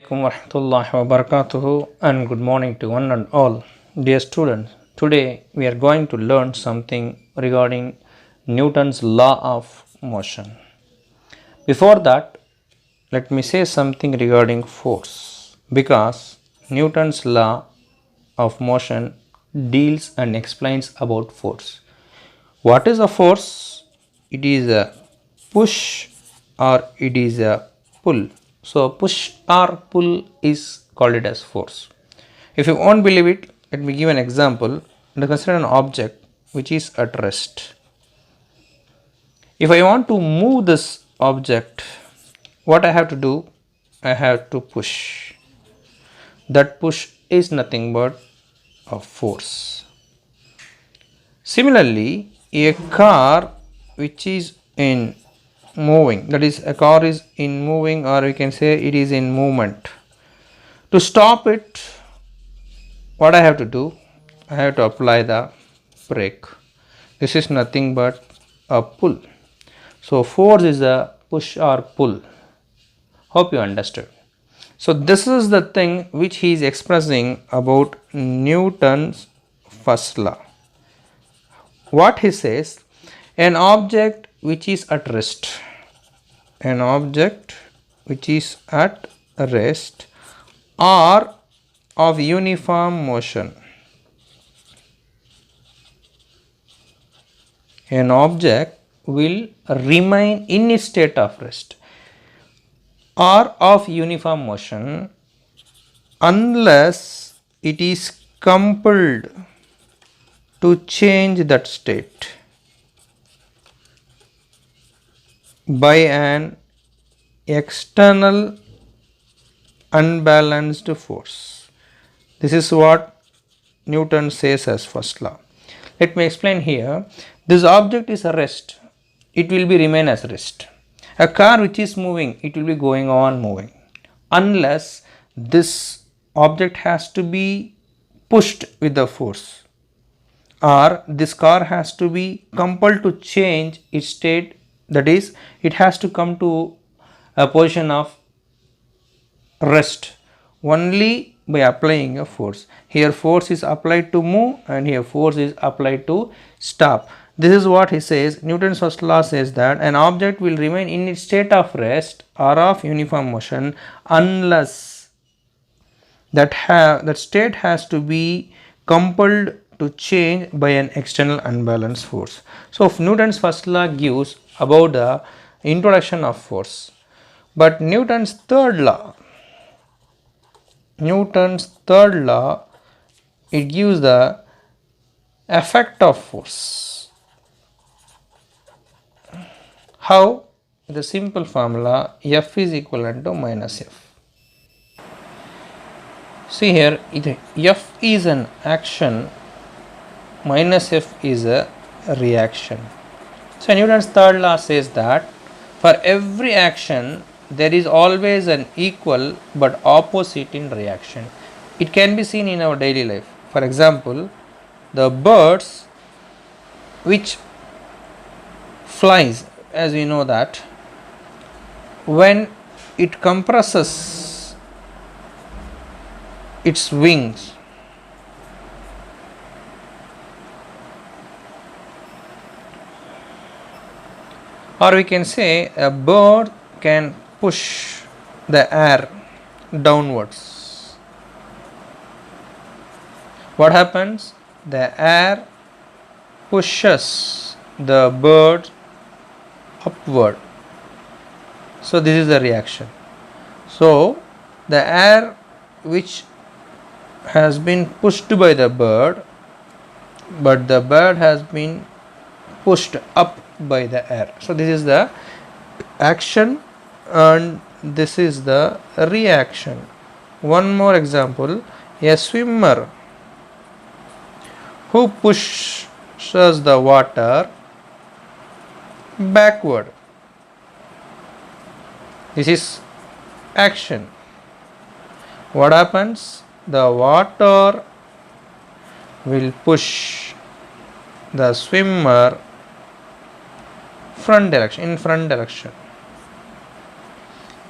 Warahmatullahi wabarakatuh and good morning to one and all. Dear students, today we are going to learn something regarding Newton's law of motion. Before that, let me say something regarding force because Newton's law of motion deals and explains about force. What is a force? It is a push or it is a pull. So push or pull is called it as force. If you won't believe it, let me give an example. Consider an object which is at rest. If I want to move this object, what I have to do? I have to push. That push is nothing but a force. Similarly, a car which is in moving, that is a car is in moving, or we can say it is in movement. To stop it, what I have to do? I have to apply the brake. This is nothing but a pull. So force is a push or pull. Hope you understood. So this is the thing which he is expressing about Newton's first law. What he says, an object which is at rest, an object which is at rest or of uniform motion, an object will remain in its state of rest or of uniform motion unless it is compelled to change that state by an external unbalanced force. This is what Newton says as first law. Let me explain here. This object is a rest. It will be remain as rest. A car which is moving, it will be going on moving unless this object has to be pushed with the force, or this car has to be compelled to change its state, that is it has to come to a position of rest only by applying a force. Here force is applied to move and here force is applied to stop. This is what he says. Newton's first law says that an object will remain in its state of rest or of uniform motion unless that state has to be compelled to change by an external unbalanced force. So Newton's first law gives about the introduction of force, but Newton's third law, it gives the effect of force. How? The simple formula, F is equivalent to minus F. See here, F is an action, minus F is a reaction. So Newton's third law says that for every action there is always an equal but opposite in reaction. It can be seen in our daily life. For example, the birds which flies, as we know that when it compresses its wings, or we can say a bird can push the air downwards. What happens? The air pushes the bird upward. So this is the reaction. So the air which has been pushed by the bird, but the bird has been pushed up by the air. So this is the action and this is the reaction. One more example, a swimmer who pushes the water backward. This is action. What happens? The water will push the swimmer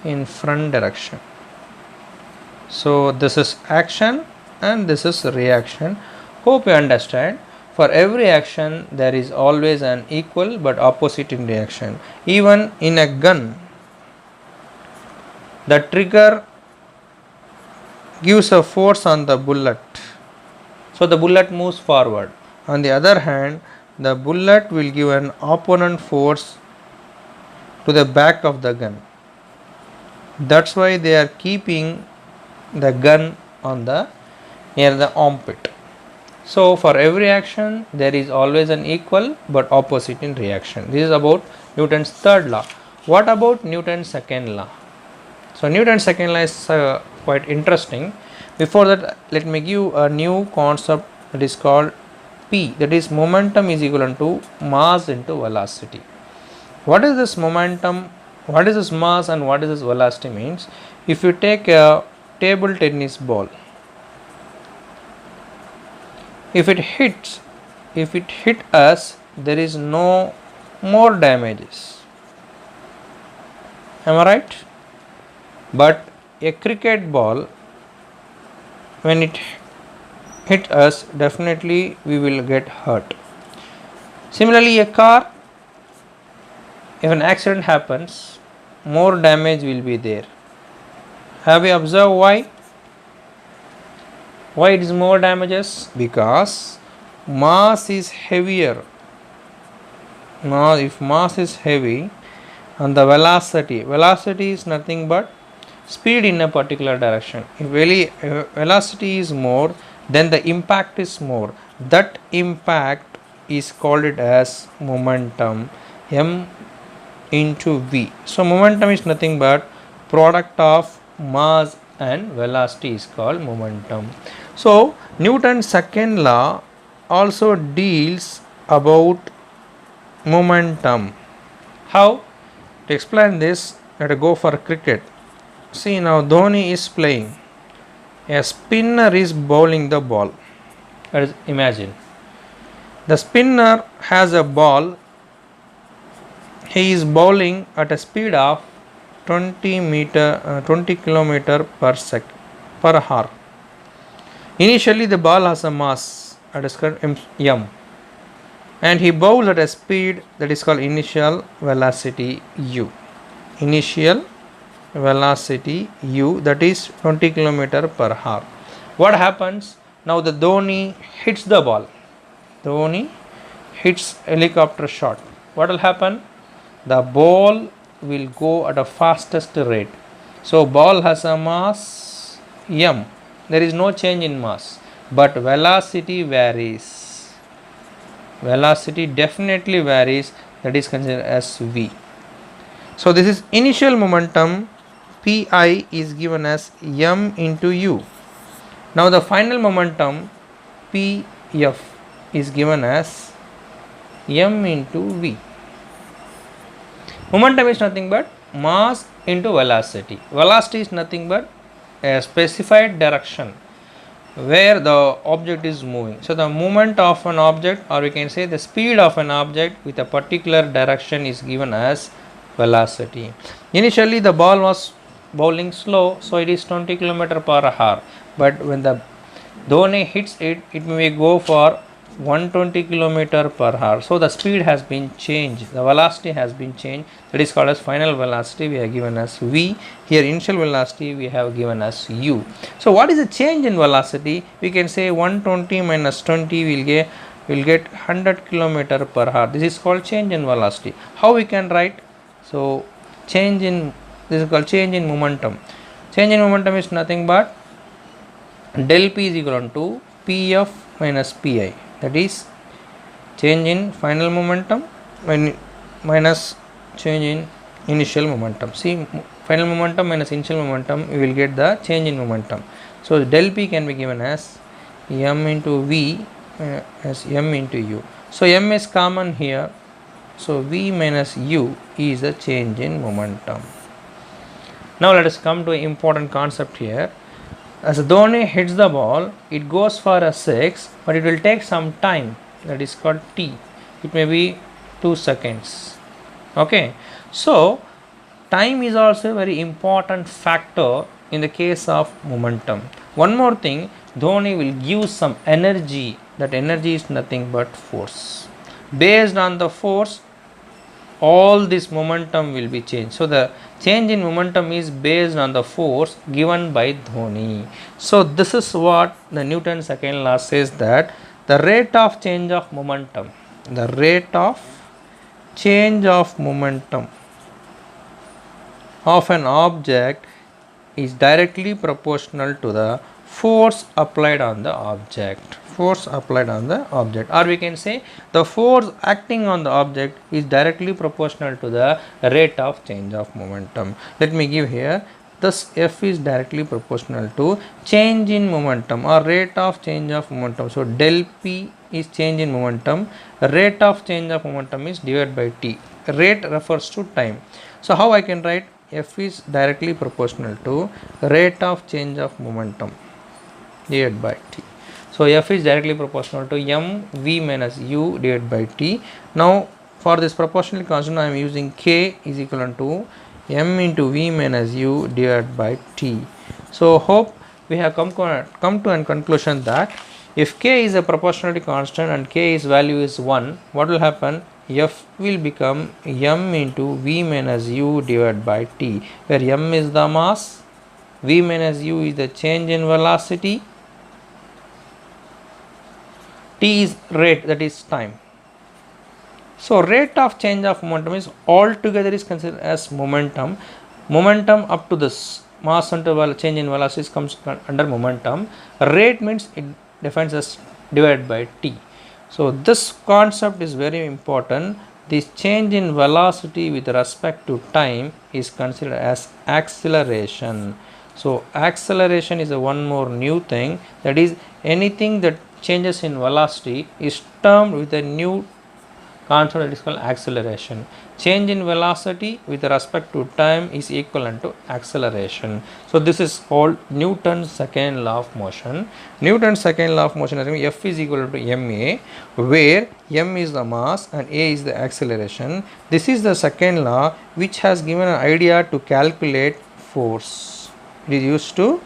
in front direction. So this is action and this is reaction. Hope you understand. For every action there is always an equal but opposite in reaction. Even in a gun, the trigger gives a force on the bullet, so the bullet moves forward. On the other hand, the bullet will give an opponent force to the back of the gun. That's why they are keeping the gun on the near the armpit. So for every action there is always an equal but opposite in reaction. This is about Newton's third law. What about Newton's second law? So Newton's second law is quite interesting. Before that, let me give a new concept that is called P, that is momentum is equal to mass into velocity. What is this momentum, what is this mass and what is this velocity means? If you take a table tennis ball, if it hit us, there is no more damages. Am I right? But a cricket ball, when it hit us, definitely we will get hurt. Similarly, a car, if an accident happens, more damage will be there. Have you observed why? Why it is more damages? Because mass is heavier. Now if mass is heavy and the velocity is nothing but speed in a particular direction. If velocity is more, then the impact is more. That impact is called it as momentum, m into v. So momentum is nothing but product of mass and velocity is called momentum. So Newton's second law also deals about momentum. How? To explain this, let us go for cricket. See, now Dhoni is playing. A spinner is bowling the ball. Let us imagine. The spinner has a ball. He is bowling at a speed of 20 km per hour. Initially the ball has a mass that is called m, and he bowls at a speed that is called initial velocity u. Initial velocity u, that is 20 km per hour. What happens? Now the Dhoni hits the ball. Dhoni hits helicopter shot. What will happen? The ball will go at a fastest rate. So ball has a mass m. There is no change in mass, but velocity varies. Velocity definitely varies, that is considered as v. So this is initial momentum, pi is given as m into u. Now the final momentum, pf, is given as m into v. Momentum is nothing but mass into velocity. Velocity is nothing but a specified direction where the object is moving. So the movement of an object, or we can say the speed of an object with a particular direction, is given as velocity. Initially the ball was bowling slow, so it is 20 km per hour, but when the Dhoni hits it, it may go for 120 km per hour. So the speed has been changed, the velocity has been changed. That is called as final velocity. We are given as v. Here initial velocity we have given as u. So what is the change in velocity? We can say 120 minus 20 will get 100 km per hour. This is called change in velocity. How we can write? So this is called change in momentum. Change in momentum is nothing but del p is equal to pf minus pi. That is change in final momentum minus change in initial momentum. See, final momentum minus initial momentum, we will get the change in momentum. So del p can be given as m into v as m into u. So m is common here. So v minus u is a change in momentum. Now let us come to an important concept here. As Dhoni hits the ball, it goes for a 6, but it will take some time, that is called t. It may be 2 seconds. Okay, so time is also a very important factor in the case of momentum. One more thing, Dhoni will give some energy. That energy is nothing but force. Based on the force, all this momentum will be changed. So the change in momentum is based on the force given by Dhoni. So this is what the Newton's second law says, that the rate of change of momentum, the rate of change of momentum of an object is directly proportional to the force applied on the object. Force applied on the object, or we can say the force acting on the object is directly proportional to the rate of change of momentum. Let me give here, thus F is directly proportional to change in momentum or rate of change of momentum. So del P is change in momentum, rate of change of momentum is divided by T. Rate refers to time. So how I can write, F is directly proportional to rate of change of momentum divided by T. So F is directly proportional to mv minus u divided by T. Now for this proportional constant I am using K is equivalent to m into v minus u divided by T. So hope we have come to a conclusion that if K is a proportionality constant and K's value is 1, what will happen? F will become m into v minus u divided by T, where m is the mass, v minus u is the change in velocity, T is rate, that is time. So rate of change of momentum is altogether is considered as momentum. Momentum up to this mass into change in velocity comes under momentum. Rate means it defines as divided by T. So this concept is very important. This change in velocity with respect to time is considered as acceleration. So acceleration is a one more new thing, that is anything that changes in velocity is termed with a new concept that is called acceleration. Change in velocity with respect to time is equivalent to acceleration. So this is called Newton's second law of motion. Newton's second law of motion is F is equal to ma, where m is the mass and a is the acceleration. This is the second law which has given an idea to calculate force. It is used to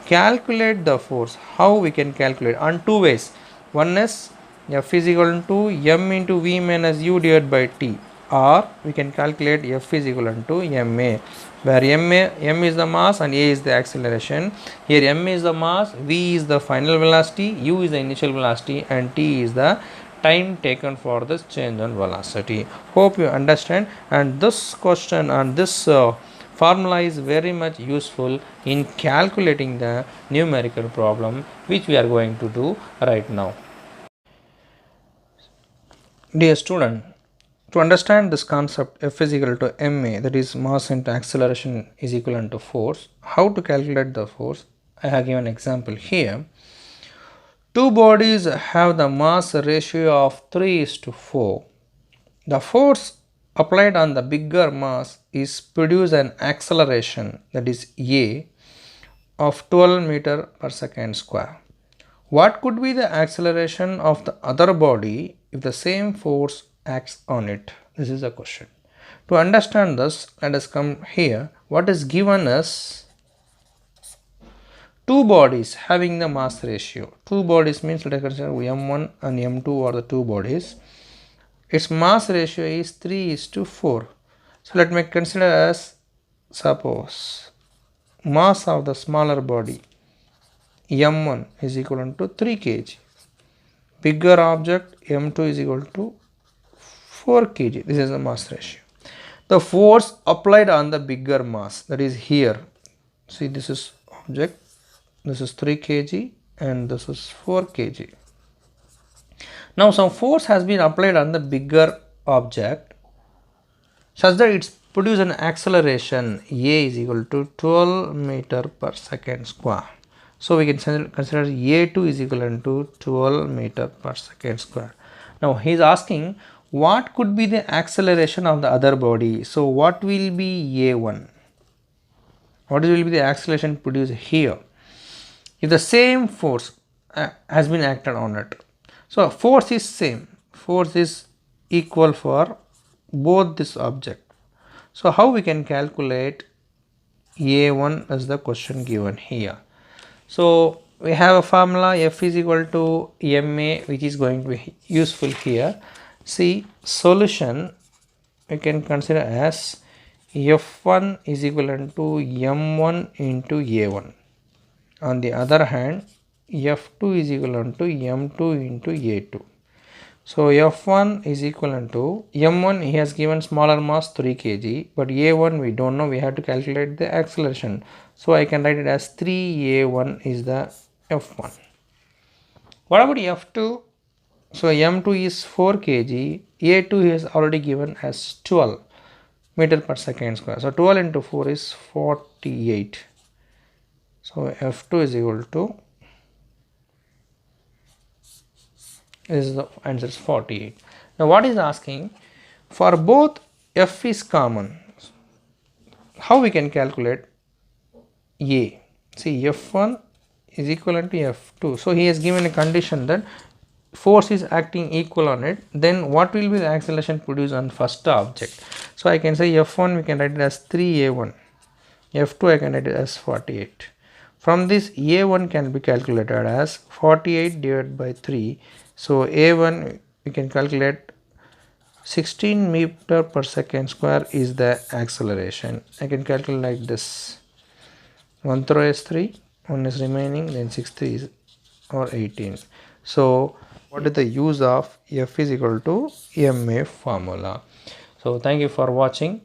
calculate the force. How we can calculate? On two ways. One is F is equal to m into v minus u divided by T, or we can calculate F is equal to ma, where m is the mass and a is the acceleration. Here m is the mass, v is the final velocity, u is the initial velocity, and T is the time taken for this change on velocity. Hope you understand, and this question and this formula is very much useful in calculating the numerical problem which we are going to do right now. Dear student, to understand this concept F is equal to ma, that is mass into acceleration is equivalent to force, how to calculate the force? I have given an example here. Two bodies have the mass ratio of 3:4. The force applied on the bigger mass is produce an acceleration, that is A, of 12 meter per second square. What could be the acceleration of the other body if the same force acts on it? This is the question. To understand this, let us come here. What is given is two bodies having the mass ratio. Two bodies means, let us consider m1 and m2 are the two bodies. Its mass ratio is 3:4. So let me consider as, suppose mass of the smaller body m1 is equal to 3 kg. Bigger object m2 is equal to 4 kg. This is the mass ratio. The force applied on the bigger mass, that is here. See, this is object, this is 3 kg and this is 4 kg. Now some force has been applied on the bigger object such that it's produce an acceleration A is equal to 12 meter per second square. So we can consider A2 is equal to 12 meter per second square. Now he is asking what could be the acceleration of the other body. So what will be A1? What will be the acceleration produced here if the same force has been acted on it? So force is same, force is equal for both this object. So how we can calculate A1 is the question given here. So we have a formula F is equal to MA, which is going to be useful here. See, solution we can consider as F1 is equivalent to M1 into A1. On the other hand, F2 is equivalent to M2 into A2. So F1 is equivalent to M1, he has given smaller mass 3 kg, but A1 we don't know, we have to calculate the acceleration. So I can write it as 3A1 is the F1. What about F2? So M2 is 4 kg, A2 he has already given as 12 meter per second square. So 12 into 4 is 48. So F2 is equal to, is the answer is 48. Now what is asking, for both F is common, how we can calculate A? See, F1 is equivalent to F2. So he has given a condition that force is acting equal on it, then what will be the acceleration produced on first object? So I can say F1 we can write it as 3A1, F2 I can write it as 48. From this A1 can be calculated as 48 divided by 3. So A1 we can calculate 16 meter per second square is the acceleration. I can calculate like this. 1 throw is 3, 1 is remaining, then 6 3 is or 18. So what is the use of F is equal to MA formula? So thank you for watching.